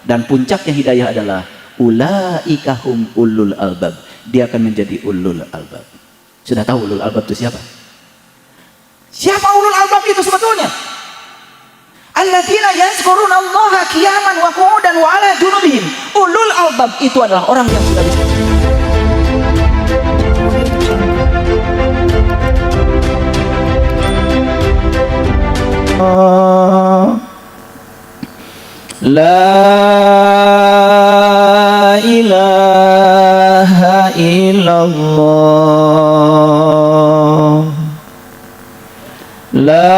Dan puncaknya hidayah adalah ulaika hum ulul albab. Dia akan menjadi ulul albab. Sudah tahu ulul albab itu siapa? Siapa ulul albab itu sebetulnya? Alladzina yazkuruna Allaha qiyaman wa qu'udan wa 'ala junubihim. Ulul albab itu adalah orang yang sudah bisa La ilaha illallah, La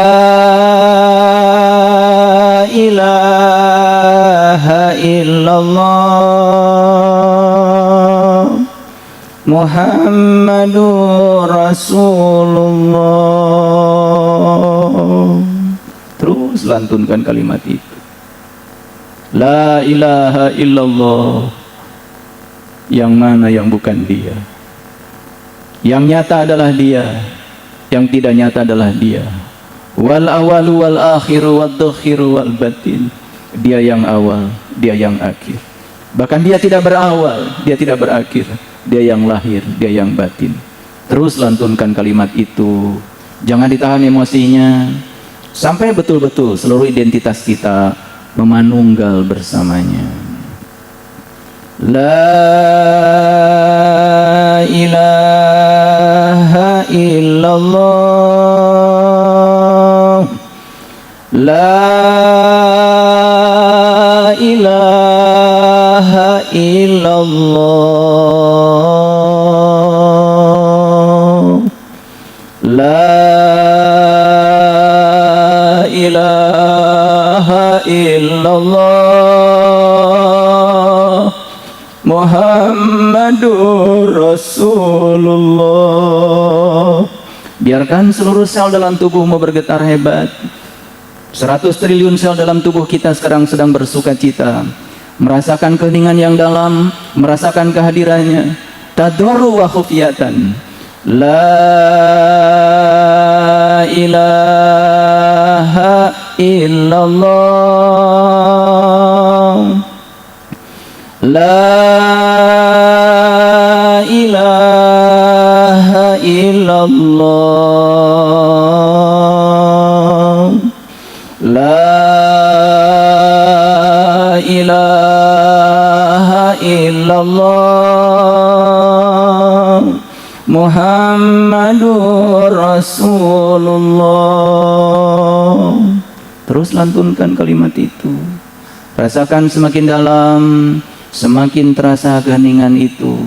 ilaha illallah, Muhammadur Rasulullah. Terus lantunkan kalimat itu. La ilaha illallah. Yang mana yang bukan dia? Yang nyata adalah dia, yang tidak nyata adalah dia. Wal awalu wal akhiru wal dhakhiru wal batin. Dia yang awal, dia yang akhir. Bahkan dia tidak berawal, dia tidak berakhir. Dia yang lahir, dia yang batin. Terus lantunkan kalimat itu. Jangan ditahan emosinya, sampai betul-betul seluruh identitas kita memanunggal bersamanya. La ilaha illallah, La ilaha illallah, La ilaha illallah, Muhammadur Rasulullah. Biarkan seluruh sel dalam tubuhmu bergetar hebat. 100 triliun sel dalam tubuh kita sekarang sedang bersuka cita, merasakan keheningan yang dalam, merasakan kehadirannya, tadarru wa khufiyatan. La ilaha illallah, La ilaha illallah, La ilaha illallah, Muhammadur Rasulullah. Terus lantunkan kalimat itu. Rasakan semakin dalam, semakin terasa keheningan itu,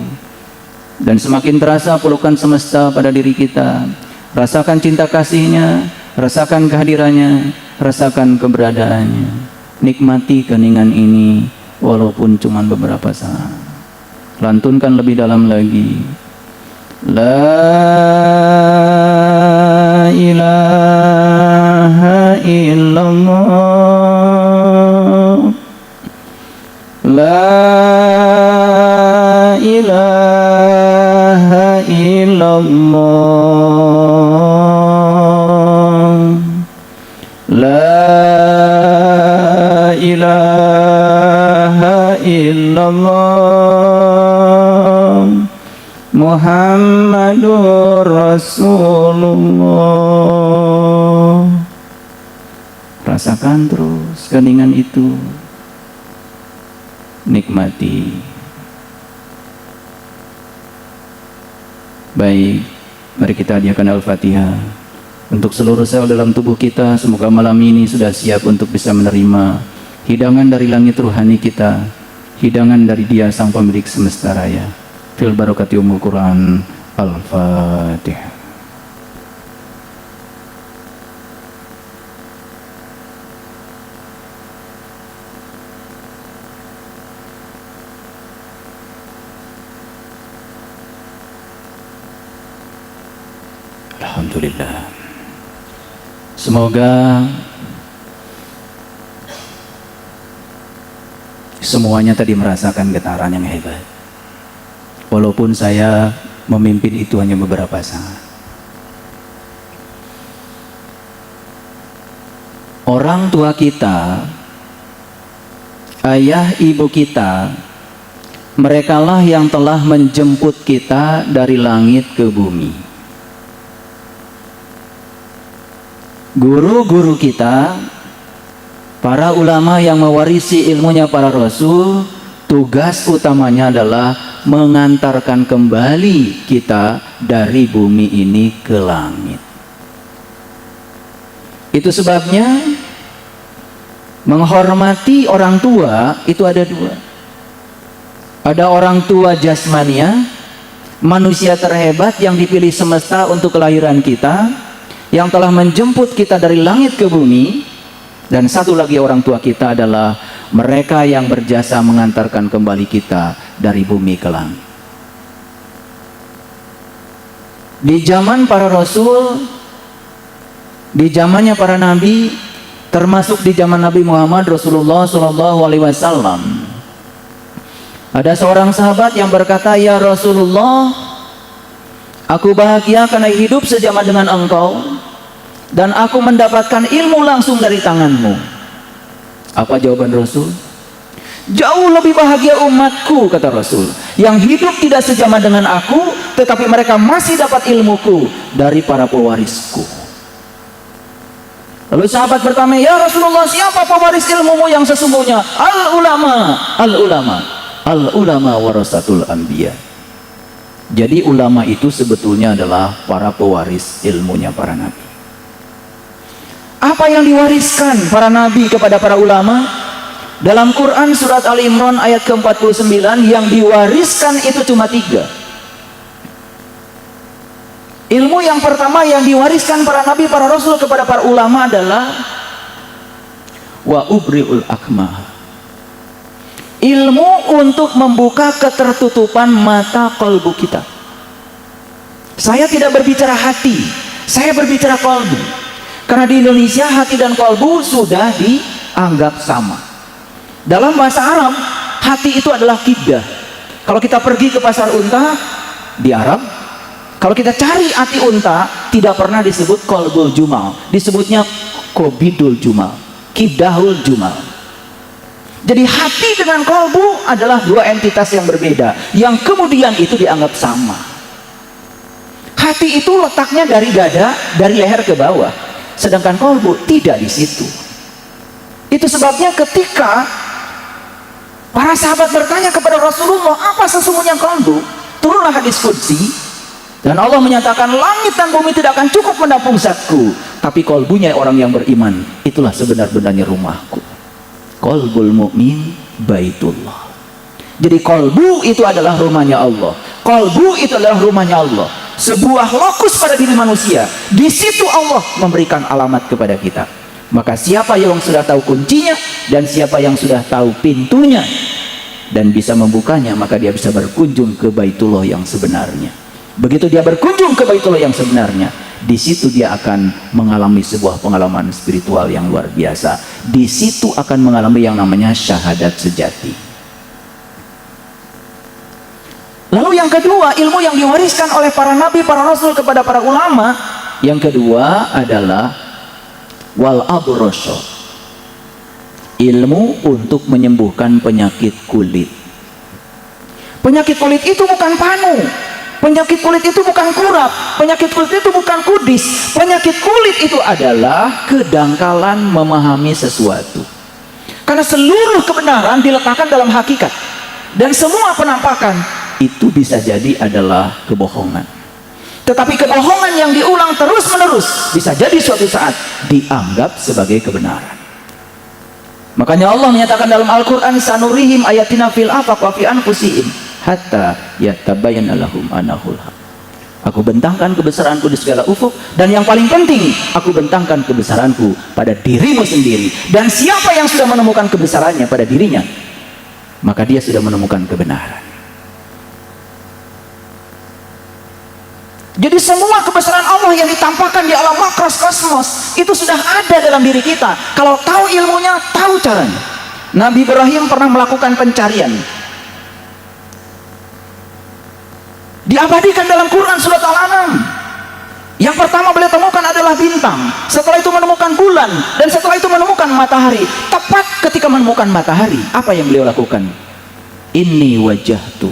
dan semakin terasa pelukan semesta pada diri kita. Rasakan cinta kasihnya, rasakan kehadirannya, rasakan keberadaannya. Nikmati keheningan ini walaupun cuma beberapa saat. Lantunkan lebih dalam lagi. La ilaha illallah, La ilaha illallah, La ilaha illallah, Muhammadur Rasulullah. Rasakan terus keheningan itu. Nikmati. Baik, mari kita hadiahkan Al-Fatihah untuk seluruh sel dalam tubuh kita. Semoga malam ini sudah siap untuk bisa menerima hidangan dari langit ruhani kita, hidangan dari Dia Sang Pemilik semesta raya. Fil barakati umul Quran. Al-Fatihah. Alhamdulillah. Semoga semuanya tadi merasakan getaran yang hebat. Walaupun saya memimpin itu hanya beberapa saat. Orang tua kita ayah ibu kita, merekalah yang telah menjemput kita dari langit ke bumi. Guru-guru kita, para ulama yang mewarisi ilmunya para rasul, tugas utamanya adalah mengantarkan kembali kita dari bumi ini ke langit. Itu sebabnya menghormati orang tua itu ada dua. Ada orang tua jasmania, manusia terhebat yang dipilih semesta untuk kelahiran kita, yang telah menjemput kita dari langit ke bumi. Dan satu lagi orang tua kita adalah mereka yang berjasa mengantarkan kembali kita dari bumi ke langit. Di zaman para rasul, di zamannya para nabi, termasuk di zaman Nabi Muhammad Rasulullah SAW, ada seorang sahabat yang berkata, "Ya Rasulullah, aku bahagia karena hidup sejaman dengan engkau, dan aku mendapatkan ilmu langsung dari tanganmu." Apa jawaban Rasul? "Jauh lebih bahagia umatku," kata Rasul, "yang hidup tidak sejaman dengan aku, tetapi mereka masih dapat ilmuku dari para pewarisku." Lalu sahabat bertanya, "Ya Rasulullah, siapa pewaris ilmumu yang sesungguhnya?" "Al-ulama, al-ulama, al-ulama warasatul anbiya." Jadi ulama itu sebetulnya adalah para pewaris ilmunya para nabi. Apa yang diwariskan para nabi kepada para ulama? Dalam Quran surat Ali Imran ayat ke-49, yang diwariskan itu cuma 3. Ilmu yang pertama yang diwariskan para nabi, para rasul kepada para ulama adalah wa ubriul akmah. Ilmu untuk membuka ketertutupan mata kalbu kita. Saya tidak berbicara hati, saya berbicara kalbu. Karena di Indonesia hati dan kalbu sudah dianggap sama. Dalam bahasa Arab, hati itu adalah kibdah. Kalau kita pergi ke pasar unta di Arab, kalau kita cari hati unta, tidak pernah disebut qalbul jumal, disebutnya kobidul jumal, kibdahul jumal. Jadi hati dengan kalbu adalah dua entitas yang berbeda, yang kemudian itu dianggap sama. Hati itu letaknya dari dada, dari leher ke bawah, sedangkan kalbu tidak di situ. Itu sebabnya ketika para sahabat bertanya kepada Rasulullah, "Apa sesungguhnya kalbu?" turunlah hadis qudsi, dan Allah menyatakan, "Langit dan bumi tidak akan cukup menampung zatku, tapi kalbunya orang yang beriman, itulah sebenar-benarnya rumahku." Qalbul mu'min baitullah. Jadi kalbu itu adalah rumahnya Allah. Kalbu itu adalah rumahnya Allah. Sebuah lokus pada diri manusia. Di situ Allah memberikan alamat kepada kita. Maka siapa yang sudah tahu kuncinya dan siapa yang sudah tahu pintunya dan bisa membukanya, maka dia bisa berkunjung ke Baitullah yang sebenarnya. Begitu dia berkunjung ke Baitullah yang sebenarnya, di situ dia akan mengalami sebuah pengalaman spiritual yang luar biasa. Di situ akan mengalami yang namanya syahadat sejati. Lalu yang kedua, ilmu yang diwariskan oleh para nabi, para rasul kepada para ulama, yang kedua adalah wal abrosho, ilmu untuk menyembuhkan penyakit kulit. Penyakit kulit itu bukan panu, penyakit kulit itu bukan kurap, penyakit kulit itu bukan kudis. Penyakit kulit itu adalah kedangkalan memahami sesuatu. Karena seluruh kebenaran diletakkan dalam hakikat, dan semua penampakan itu bisa jadi adalah kebohongan. Tetapi kebohongan yang diulang terus-menerus bisa jadi suatu saat dianggap sebagai kebenaran. Makanya Allah menyatakan dalam Al-Quran, "Sanurihim ayatina fil afaq wa fi anfusihim hatta yatabayyana lahum annahul haq." Aku bentangkan kebesaranku di segala ufuk, dan yang paling penting, aku bentangkan kebesaranku pada dirimu sendiri. Dan siapa yang sudah menemukan kebesarannya pada dirinya, maka dia sudah menemukan kebenaran. Jadi semua kebesaran Allah yang ditampakkan di alam makros kosmos itu sudah ada dalam diri kita. Kalau tahu ilmunya, tahu caranya. Nabi Ibrahim pernah melakukan pencarian. Diabadikan dalam Quran surat Al-An'am. Yang pertama beliau temukan adalah bintang, setelah itu menemukan bulan, dan setelah itu menemukan matahari. Tepat ketika menemukan matahari, apa yang beliau lakukan? Inni wajjahtu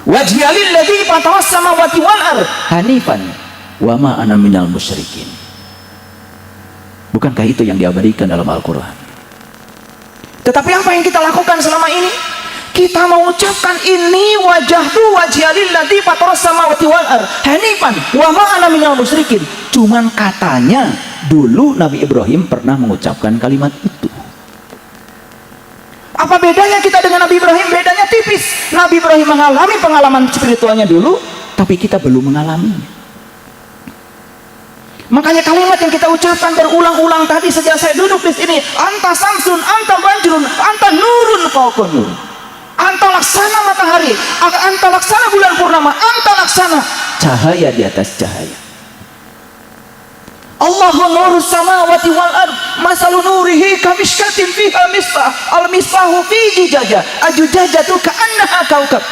wajhiya lilladzi fataras samawati wal ardh hanifan wa ma ana minal musyrikin. Bukankah itu yang diabadikan dalam Al-Quran? Tetapi apa yang kita lakukan selama ini? Kita mengucapkan ini wajhatu wajhiya lilladzi fataras samawati wal ardh hanifan wa ma ana minal musyrikin. Cuman katanya dulu Nabi Ibrahim pernah mengucapkan kalimat itu. Apa bedanya kita dengan Nabi Ibrahim? Bedanya tipis. Nabi Ibrahim mengalami pengalaman spiritualnya dulu, tapi kita belum mengalaminya. Makanya kalimat yang kita ucapkan berulang-ulang tadi sejak saya duduk di sini, anta samsun, anta banjrun, anta nurun fauqa nur. Anta laksana matahari, anta laksana bulan purnama, anta laksana cahaya di atas cahaya. Allahu nurus samawati wal ard, masalu nurihi kamishkatin fiha misbah, al misbahu fi zujajah, azujajatu ka'annaha kaukab.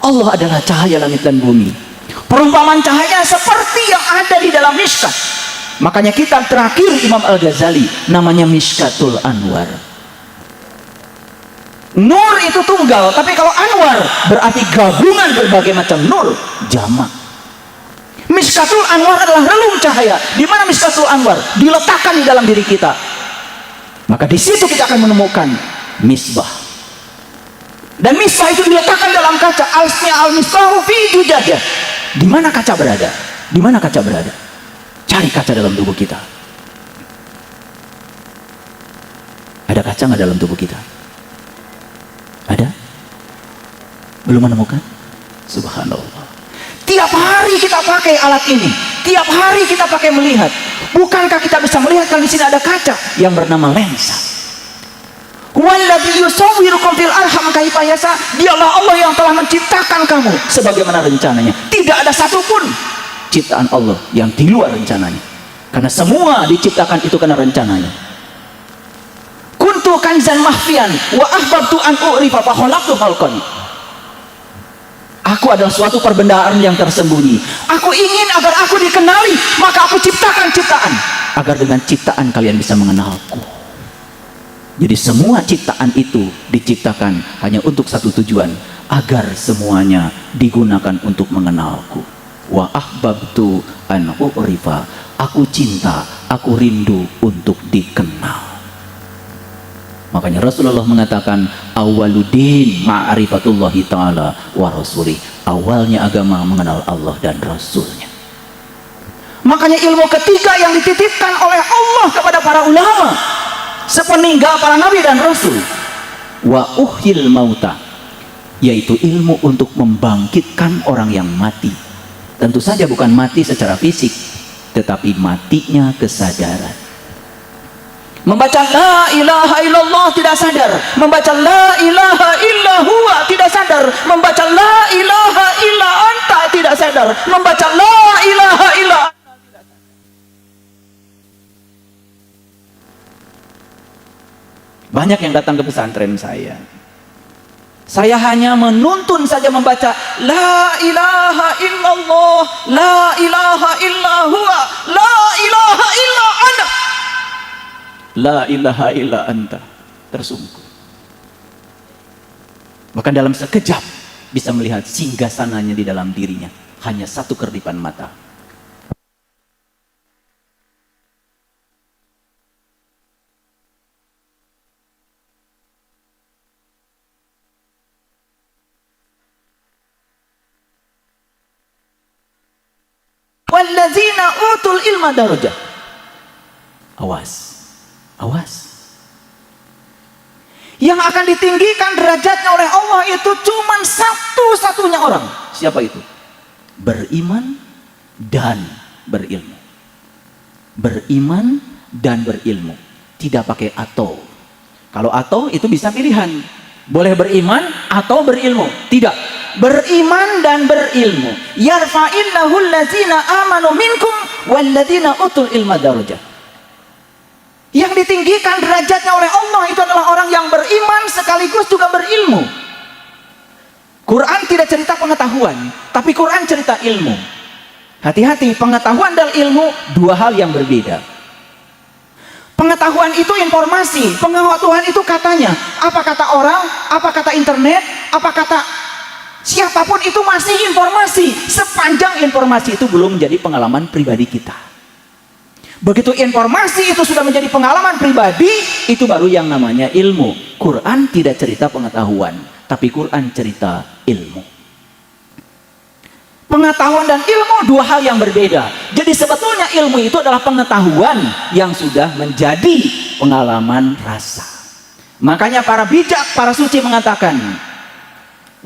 Allah adalah cahaya langit dan bumi. Perumpamaan cahaya seperti yang ada di dalam miskat. Makanya kitab terakhir Imam Al-Ghazali namanya Mishkatul Anwar. Nur itu tunggal, tapi kalau Anwar berarti gabungan berbagai macam nur, jamak. Mishkatul Anwar adalah relung cahaya. Di mana Mishkatul Anwar? Diletakkan di dalam diri kita. Maka di situ kita akan menemukan misbah. Dan misbah itu diletakkan dalam kaca. Al-misbahu fi zujajah. Di mana kaca berada? Di mana kaca berada? Cari kaca dalam tubuh kita. Ada kaca nggak dalam tubuh kita? Ada? Belum menemukan? Subhanallah. Tiap hari kita pakai alat ini, tiap hari kita pakai melihat. Bukankah kita bisa melihat kalau di sini ada kaca yang bernama lensa? Walladzi yusawwirukum fil arham kaifa yasha. Dialah Allah yang telah menciptakan kamu sebagaimana rencananya. Tidak ada satupun ciptaan Allah yang di luar rencananya. Karena semua diciptakan itu karena rencananya. Kuntu kanzan mahfian wa ahbabtu an urifa fa khalaqtu khalqan. Aku adalah suatu perbendaan yang tersembunyi. Aku ingin agar aku dikenali, maka aku ciptakan ciptaan agar dengan ciptaan kalian bisa mengenalku. Jadi semua ciptaan itu diciptakan hanya untuk satu tujuan, agar semuanya digunakan untuk mengenalku. Wa ahbabtu an urifa. Aku cinta, aku rindu untuk dikenal. Makanya Rasulullah mengatakan awwaluddin ma'rifatullahi ta'ala wa rasulih. Awalnya agama mengenal Allah dan Rasulnya. Makanya ilmu ketiga yang dititipkan oleh Allah kepada para ulama sepeninggal para nabi dan rasul, wa uhyil mauta, yaitu ilmu untuk membangkitkan orang yang mati. Tentu saja bukan mati secara fisik, tetapi matinya kesadaran. Membaca la ilaha illallah tidak sadar, membaca la ilaha illa huwa tidak sadar, membaca la ilaha illa anta tidak sadar, membaca la ilaha illa anta tidak sadar. Banyak yang datang ke pesantren saya hanya menuntun saja membaca la ilaha illallah, la ilaha illa huwa, la ilaha illa anta, la ilaha illa anta, tersungkur. Bahkan dalam sekejap bisa melihat singgasananya di dalam dirinya, hanya satu kerdipan mata. Wallazina utul ilma darajah. Awas, awas. Yang akan ditinggikan derajatnya oleh Allah itu cuma satu-satunya orang. Siapa itu? Beriman dan berilmu. Beriman dan berilmu. Tidak pakai atau. Kalau atau itu bisa pilihan. Boleh beriman atau berilmu. Tidak. Beriman dan berilmu. Yarfa'illahu allazina amanu minkum walladzina utul ilma darajah. Yang ditinggikan derajatnya oleh Allah itu adalah orang yang beriman sekaligus juga berilmu. Quran tidak cerita pengetahuan, tapi Quran cerita ilmu. Hati-hati, pengetahuan dan ilmu dua hal yang berbeda. Pengetahuan itu informasi, pengetahuan itu katanya. Apa kata orang, apa kata internet, apa kata siapapun, itu masih informasi. Sepanjang informasi itu belum menjadi pengalaman pribadi kita. Begitu informasi itu sudah menjadi pengalaman pribadi, itu baru yang namanya ilmu. Quran tidak cerita pengetahuan, tapi Quran cerita ilmu. Pengetahuan dan ilmu dua hal yang berbeda. Jadi sebetulnya ilmu itu adalah pengetahuan yang sudah menjadi pengalaman rasa. Makanya para bijak, para suci mengatakan,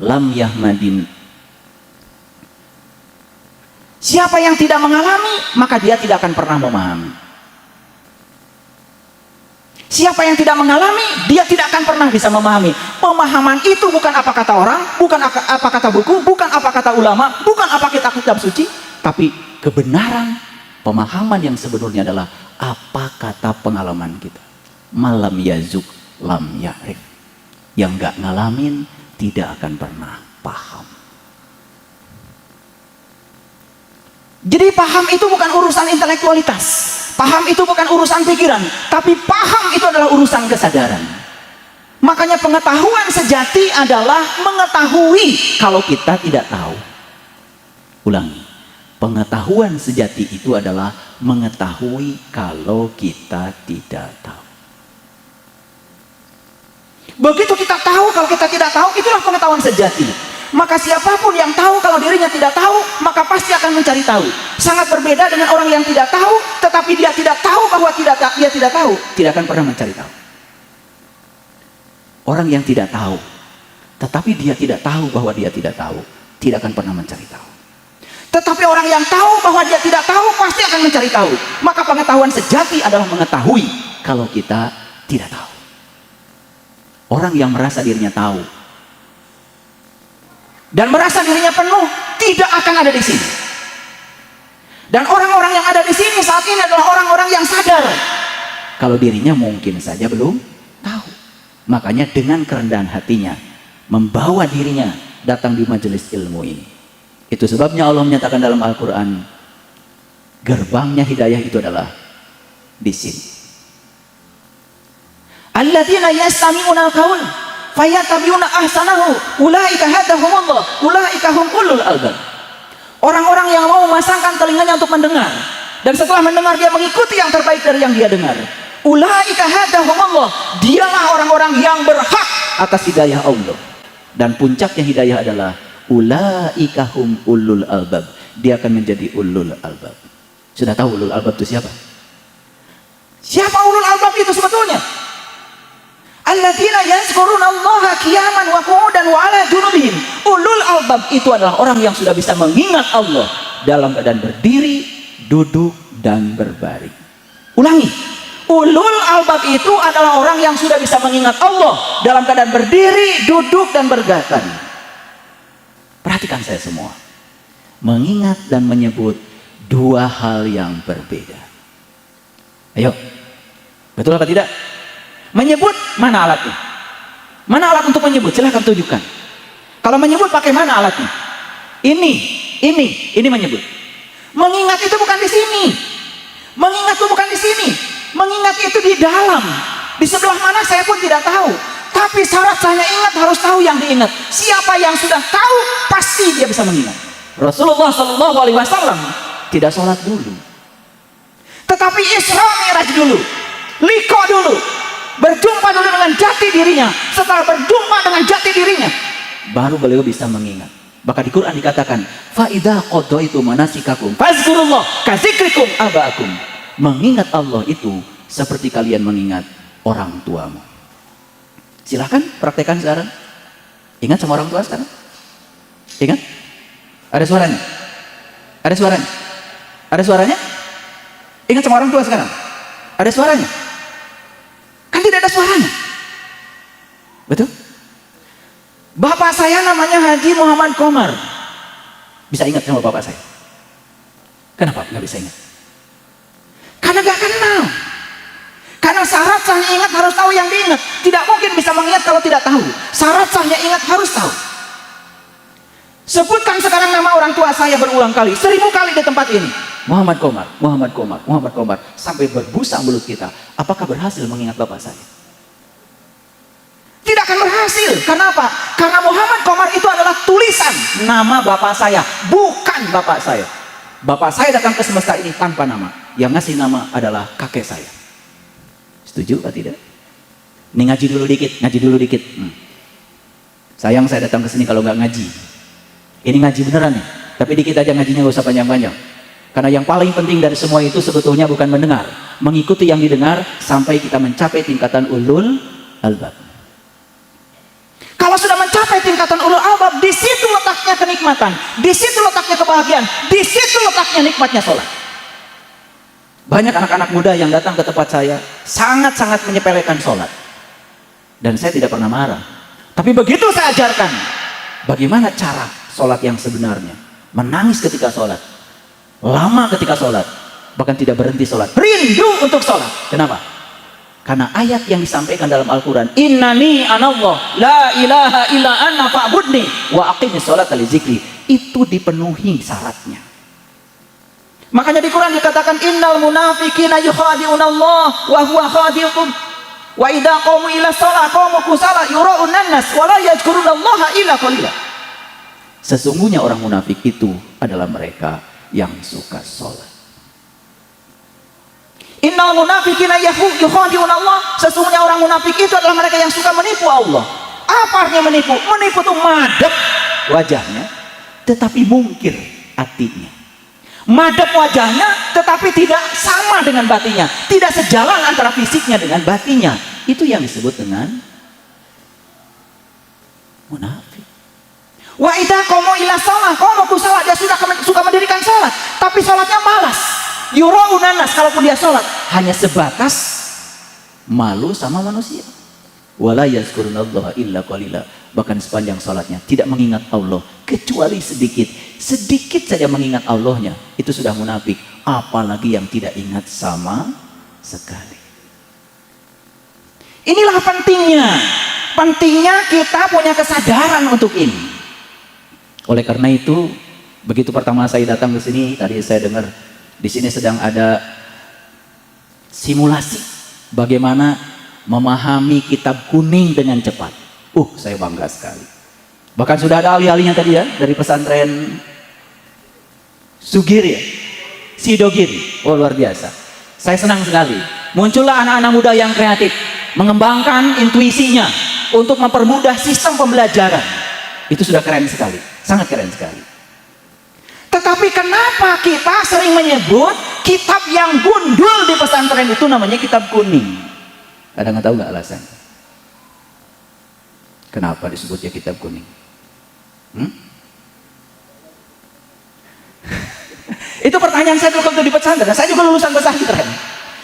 lam yahmadin. Siapa yang tidak mengalami, maka dia tidak akan pernah memahami. Siapa yang tidak mengalami, dia tidak akan pernah bisa memahami. Pemahaman itu bukan apa kata orang, bukan apa kata buku, bukan apa kata ulama, bukan apa kitab suci, tapi kebenaran pemahaman yang sebenarnya adalah apa kata pengalaman kita. Malam yazuk lam ya'rif. Yang gak ngalamin tidak akan pernah paham. Jadi paham itu bukan urusan intelektualitas. Paham itu bukan urusan pikiran, tapi paham itu adalah urusan kesadaran. Makanya pengetahuan sejati adalah mengetahui kalau kita tidak tahu. Ulangi, pengetahuan sejati itu adalah mengetahui kalau kita tidak tahu. Begitu kita tahu kalau kita tidak tahu, itulah pengetahuan sejati. Maka siapapun yang tahu kalau dirinya tidak tahu, maka pasti akan mencari tahu. Sangat berbeda dengan orang yang tidak tahu, tetapi dia tidak tahu bahwa dia tidak tahu, tidak akan pernah mencari tahu. Orang yang tidak tahu, tetapi dia tidak tahu bahwa dia tidak tahu, tidak akan pernah mencari tahu. Tetapi orang yang tahu bahwa dia tidak tahu, pasti akan mencari tahu. Maka pengetahuan sejati adalah mengetahui kalau kita tidak tahu. Orang yang merasa dirinya tahu dan merasa dirinya penuh, tidak akan ada di sini. Dan orang-orang yang ada di sini saat ini adalah orang-orang yang sadar kalau dirinya mungkin saja belum tahu. Makanya dengan kerendahan hatinya membawa dirinya datang di majelis ilmu ini. Itu sebabnya Allah menyatakan dalam Al-Quran, gerbangnya hidayah itu adalah di sini. Alladzina yastami'una al-qaul fayatabi'una ahsanahu ulaika hadahumullah ulaika hum ulul albab. Orang-orang yang mau memasangkan telinganya untuk mendengar, dan setelah mendengar dia mengikuti yang terbaik dari yang dia dengar, ulaika hadahumullah, dialah orang-orang yang berhak atas hidayah Allah. Dan puncaknya hidayah adalah ulaika hum ulul albab, dia akan menjadi ulul albab. Sudah tahu ulul albab itu siapa? Siapa ulul albab itu sebetulnya? Alladzina yazkurunallaha qiyaman wa qu'udan wa 'ala junubihim. Ulul albab itu adalah orang yang sudah bisa mengingat Allah dalam keadaan berdiri, duduk, dan berbaring. Ulangi, ulul albab itu adalah orang yang sudah bisa mengingat Allah dalam keadaan berdiri, duduk, dan berbaring. Perhatikan saya semua, mengingat dan menyebut dua hal yang berbeda. Ayo, betul apa tidak? Menyebut, mana alatnya? Mana alat untuk menyebut? Silahkan tunjukkan. Kalau menyebut pakai mana alatnya? Ini menyebut. Mengingat itu bukan di sini. Mengingat itu bukan di sini. Mengingat itu di dalam. Di sebelah mana saya pun tidak tahu. Tapi syarat saya ingat harus tahu yang diingat. Siapa yang sudah tahu pasti dia bisa mengingat. Rasulullah SAW tidak sholat dulu, tetapi Isra Mi'raj dulu, liqa dulu, berjumpa dulu dengan jati dirinya. Setelah berjumpa dengan jati dirinya, baru beliau bisa mengingat. Bahkan di Quran dikatakan, fa idza qadaitu manasikakum fazkurullah kadzikrikum abaakum. Mengingat Allah itu seperti kalian mengingat orang tuamu. Silahkan praktekkan sekarang. Ingat sama orang tua sekarang. Ingat? Ada suaranya? Ada suaranya? Ada suaranya? Ingat sama orang tua sekarang. Ada suaranya? Kan tidak ada suaranya. Betul? Bapak saya namanya Haji Muhammad Komar. Bisa ingat sama bapak saya? Kenapa nggak bisa ingat? Karena gak kenal. Karena syarat sahnya ingat harus tahu yang diingat. Tidak mungkin bisa mengingat kalau tidak tahu. Syarat sahnya ingat harus tahu. Sebutkan sekarang nama orang tua saya berulang kali, 1000 kali di tempat ini. Muhammad Komar, Muhammad Komar, Muhammad Komar. Sampai berbusa mulut kita. Apakah berhasil mengingat bapak saya? Tidak akan berhasil. Kenapa? Karena Muhammad Komar itu adalah tulisan nama bapak saya, bukan bapak saya. Bapak saya datang ke semesta ini tanpa nama. Yang ngasih nama adalah kakek saya. Setuju atau tidak? Ini ngaji dulu dikit, ngaji dulu dikit. Sayang saya datang ke sini kalau nggak ngaji. Ini ngaji beneran nih. Tapi dikit aja ngajinya, nggak usah panjang-panjang. Karena yang paling penting dari semua itu sebetulnya bukan mendengar, mengikuti yang didengar sampai kita mencapai tingkatan ulul albab. Kalau sudah mencapai tingkatan ulul albab, di situ letaknya kenikmatan, di situ letaknya kebahagiaan, di situ letaknya nikmatnya sholat. Banyak anak-anak muda yang datang ke tempat saya sangat-sangat menyepelekan sholat, dan saya tidak pernah marah. Tapi begitu saya ajarkan bagaimana cara sholat yang sebenarnya, menangis ketika sholat, lama ketika sholat, bahkan tidak berhenti sholat, rindu untuk sholat. Kenapa? Karena ayat yang disampaikan dalam Al-Quran, innani anallah la ilaha illa anna fa'budni wa aqimis sholata li zikri, itu dipenuhi syaratnya. Makanya di Quran dikatakan innal munafiqina yukhadi'unallah wa huwa khadi'uhum wa idza qamu ila shalah qamu kusala yura'unan nas wa la yadhkurunallaha illa qalila. Sesungguhnya orang munafik itu adalah mereka yang suka sholat. Innal munafiqina yukhadi'unallah, sesungguhnya orang munafik itu adalah mereka yang suka menipu Allah. Apa artinya menipu? Menipu itu madep wajahnya tetapi mungkir hatinya. Madep wajahnya tetapi tidak sama dengan batinnya, tidak sejalan antara fisiknya dengan batinnya. Itu yang disebut dengan munafik. Wa idza qamu ila shalah qamu kusala, dia sudah suka mendirikan salat tapi salatnya malas. Yura'unan nas, kalaupun dia sholat hanya sebatas malu sama manusia. Wala yazkurunallaha illa qalila, bahkan sepanjang sholatnya tidak mengingat Allah kecuali sedikit. Sedikit saja mengingat Allahnya, itu sudah munafik. Apalagi yang tidak ingat sama sekali. Inilah pentingnya kita punya kesadaran untuk ini. Oleh karena itu, begitu pertama saya datang ke sini, tadi saya dengar di sini sedang ada simulasi bagaimana memahami kitab kuning dengan cepat. Saya bangga sekali. Bahkan sudah ada ahli-ahlinya tadi ya, dari pesantren Sugiri ya, Sidogiri. Luar biasa. Saya senang sekali. Muncullah anak-anak muda yang kreatif, mengembangkan intuisinya untuk mempermudah sistem pembelajaran. Itu sudah keren sekali, sangat keren sekali. Tetapi kenapa kita sering menyebut kitab yang gundul di pesantren itu namanya kitab kuning? Ada nggak tahu nggak alasan? Kenapa disebutnya kitab kuning? Itu pertanyaan saya waktu di pesantren. Saya juga lulusan pesantren.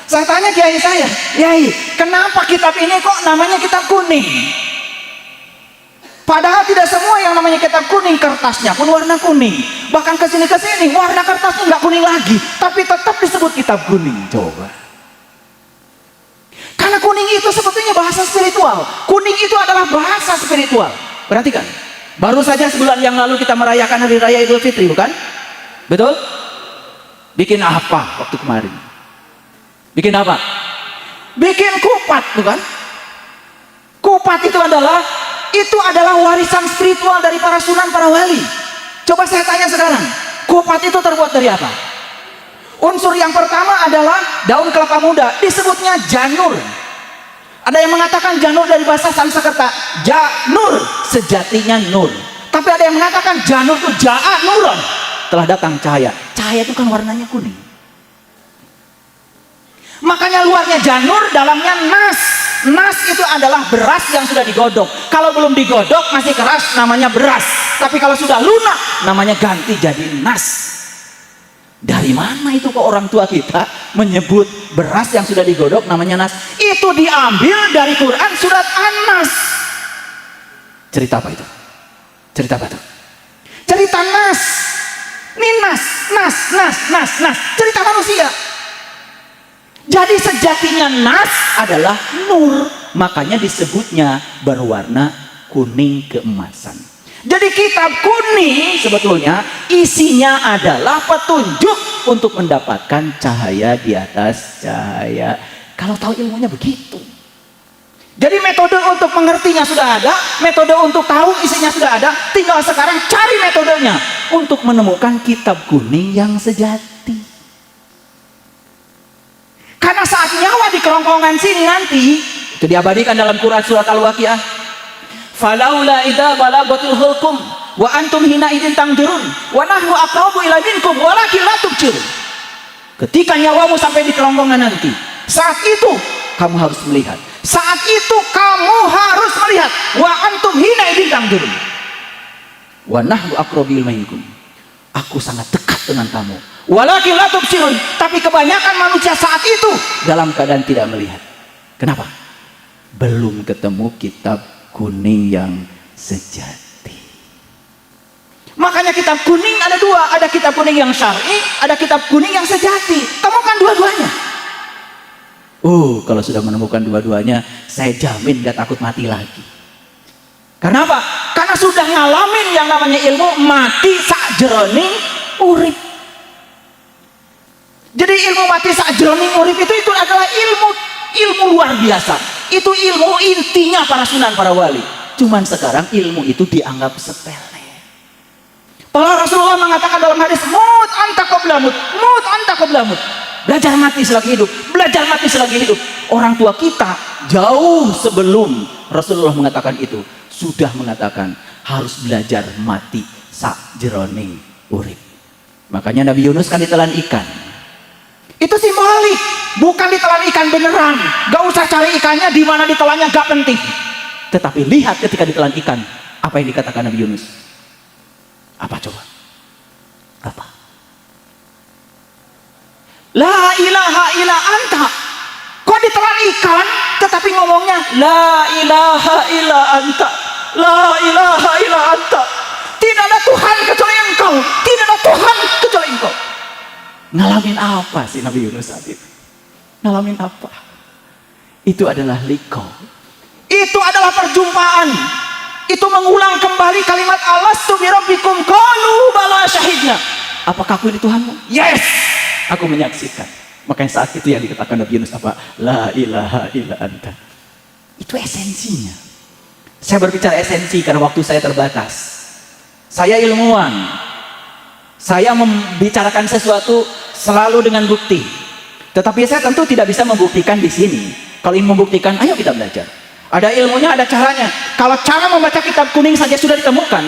Saya tanya kiai saya, kiai, kenapa kitab ini kok namanya kitab kuning? Padahal tidak semua yang namanya kitab kuning kertasnya pun warna kuning. Bahkan kesini warna kertasnya nggak kuning lagi, tapi tetap disebut kitab kuning. Coba. Karena kuning itu sebetulnya bahasa spiritual. Kuning itu adalah bahasa spiritual. Perhatikan. Baru saja sebulan yang lalu kita merayakan Hari Raya Idul Fitri, bukan? Betul? Bikin apa waktu kemarin? Bikin apa? Bikin kupat, bukan? Kupat itu adalah warisan spiritual dari para sunan, para wali. Coba saya tanya sekarang, kupat itu terbuat dari apa? Unsur yang pertama adalah daun kelapa muda, disebutnya janur. Ada yang mengatakan janur dari bahasa Sanskerta, janur, sejatinya nur. Tapi ada yang mengatakan janur itu ja'a nuron, telah datang cahaya. Cahaya itu kan warnanya kuning. Makanya luarnya janur, dalamnya nas. Nas itu adalah beras yang sudah digodok. Kalau belum digodok masih keras, namanya beras. Tapi kalau sudah lunak, namanya ganti jadi nas. Dari mana itu kok orang tua kita menyebut beras yang sudah digodok namanya nas? Itu diambil dari Quran surat An-Nas. Cerita apa itu? Cerita apa itu? Cerita nas. Ini nas. Cerita manusia. Jadi sejatinya nas adalah nur, makanya disebutnya berwarna kuning keemasan. Jadi kitab kuning sebetulnya isinya adalah petunjuk untuk mendapatkan cahaya di atas cahaya. Kalau tahu ilmunya begitu. Jadi metode untuk mengertinya sudah ada, metode untuk tahu isinya sudah ada, tinggal sekarang cari metodenya untuk menemukan kitab kuning yang sejati. Karena saat nyawa di kerongkongan sini nanti, itu diabadikan dalam Quran surat Al-Waqiah. Falaula idza balagatil hulqum wa antum hina idzin tanzurun wa nahnu aqrabu ila minkum walakin la tubsirun. Ketika nyawamu sampai di kerongkongan nanti, saat itu kamu harus melihat. Saat itu kamu harus melihat. Wa antum hina idzin tanzurun wa nahnu aqrabu ila minkum. Aku sangat dekat dengan kamu. Walakin la tubsirun. Tapi kebanyakan manusia saat itu dalam keadaan tidak melihat. Kenapa? Belum ketemu kitab kuning yang sejati. Makanya kitab kuning ada dua, ada kitab kuning yang syar'i, ada kitab kuning yang sejati. Temukan dua-duanya. Kalau sudah menemukan dua-duanya, saya jamin gak takut mati lagi. Karena apa? Karena sudah ngalamin yang namanya ilmu mati sakjroning urip. Jadi ilmu mati sakjroning urip itu adalah ilmu luar biasa. Itu ilmu intinya para sunan, para wali. Cuman sekarang ilmu itu dianggap sepele. Para Rasulullah mengatakan dalam hadis, mut anta qabla mut, mut anta qabla mut. Belajar mati selagi hidup, belajar mati selagi hidup. Orang tua kita jauh sebelum Rasulullah mengatakan itu sudah mengatakan harus belajar mati sakjroning urip. Makanya Nabi Yunus kan ditelan ikan. Itu simbolik, bukan ditelan ikan beneran. Gak usah cari ikannya di mana ditelannya, gak penting. Tetapi lihat ketika ditelan ikan, apa yang dikatakan Nabi Yunus? Apa coba? Apa? La ilaha illa anta. Kok ditelan ikan, tetapi ngomongnya la ilaha illa anta, la ilaha illa anta. Tidak ada Tuhan kecuali Engkau, tidak ada Tuhan kecuali Engkau. Ngalamin apa sih Nabi Yunus saat itu? Ngalamin apa? Itu adalah liqa. Itu adalah perjumpaan. Itu mengulang kembali kalimat alastu bi rabbikum qalu bala syahidna. Apakah aku ini Tuhanmu? Yes, aku menyaksikan. Makanya saat itu yang dikatakan Nabi Yunus apa? La ilaha illa anta. Itu esensinya. Saya berbicara esensi karena waktu saya terbatas. Saya ilmuwan. Saya membicarakan sesuatu selalu dengan bukti. Tetapi saya tentu tidak bisa membuktikan di sini. Kalau ingin membuktikan, ayo kita belajar. Ada ilmunya, ada caranya. Kalau cara membaca kitab kuning saja sudah ditemukan,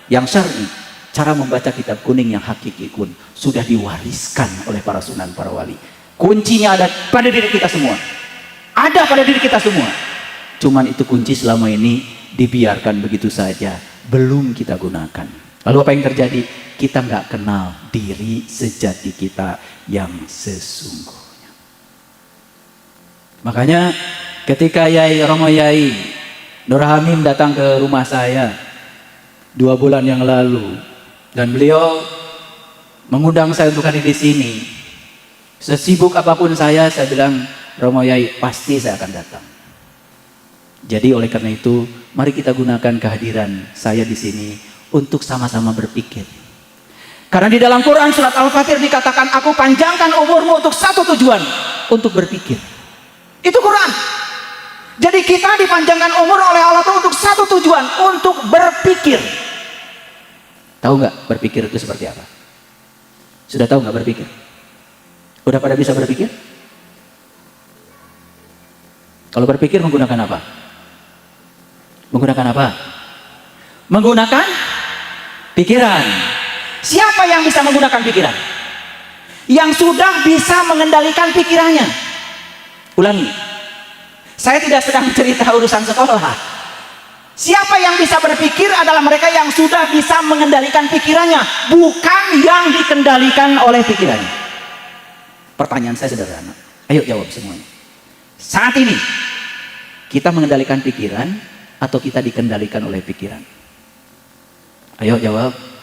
yang syar'i, cara membaca kitab kuning yang hakiki pun sudah diwariskan oleh para sunan, para wali. Kuncinya ada pada diri kita semua. Ada pada diri kita semua. Cuman itu kunci selama ini dibiarkan begitu saja, belum kita gunakan. Lalu apa yang terjadi? Kita nggak kenal diri sejati kita yang sesungguhnya. Makanya ketika Yai Romo Yai Nur Hamim datang ke rumah saya 2 bulan yang lalu, dan beliau mengundang saya untuk hadir di sini. Sesibuk apapun saya bilang, Romo Yai pasti saya akan datang. Jadi oleh karena itu, mari kita gunakan kehadiran saya di sini untuk sama-sama berpikir. Karena di dalam Quran surat Al-Fatir dikatakan, aku panjangkan umurmu untuk satu tujuan, untuk berpikir. Itu Quran. Jadi kita dipanjangkan umur oleh Allah itu untuk satu tujuan, untuk berpikir. Tahu nggak berpikir itu seperti apa? Sudah tahu nggak berpikir? Udah pada bisa berpikir? Kalau berpikir menggunakan apa? Menggunakan apa? Menggunakan pikiran. Siapa yang bisa menggunakan pikiran? Yang sudah bisa mengendalikan pikirannya. Ulangi. Saya tidak sedang cerita urusan sekolah. Siapa yang bisa berpikir adalah mereka yang sudah bisa mengendalikan pikirannya, bukan yang dikendalikan oleh pikirannya. Pertanyaan saya sederhana. Ayo jawab semuanya. Saat ini kita mengendalikan pikiran atau kita dikendalikan oleh pikiran? Ayo jawab.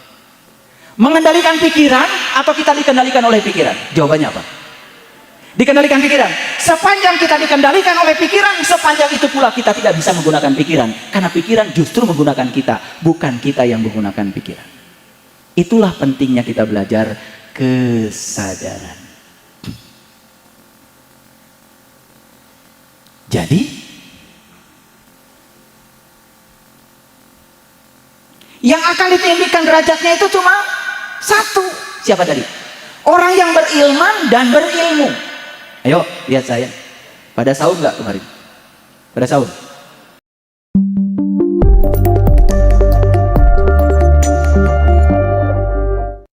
Mengendalikan pikiran atau kita dikendalikan oleh pikiran? Jawabannya apa? Dikendalikan pikiran. Sepanjang kita dikendalikan oleh pikiran, sepanjang itu pula kita tidak bisa menggunakan pikiran. Karena pikiran justru menggunakan kita, bukan kita yang menggunakan pikiran. Itulah pentingnya kita belajar kesadaran. Jadi, yang akan ditinggikan derajatnya itu cuma satu. Siapa tadi? Orang yang berilman dan berilmu. Ayo, lihat saya. Pada sahur nggak kemarin? Pada sahur?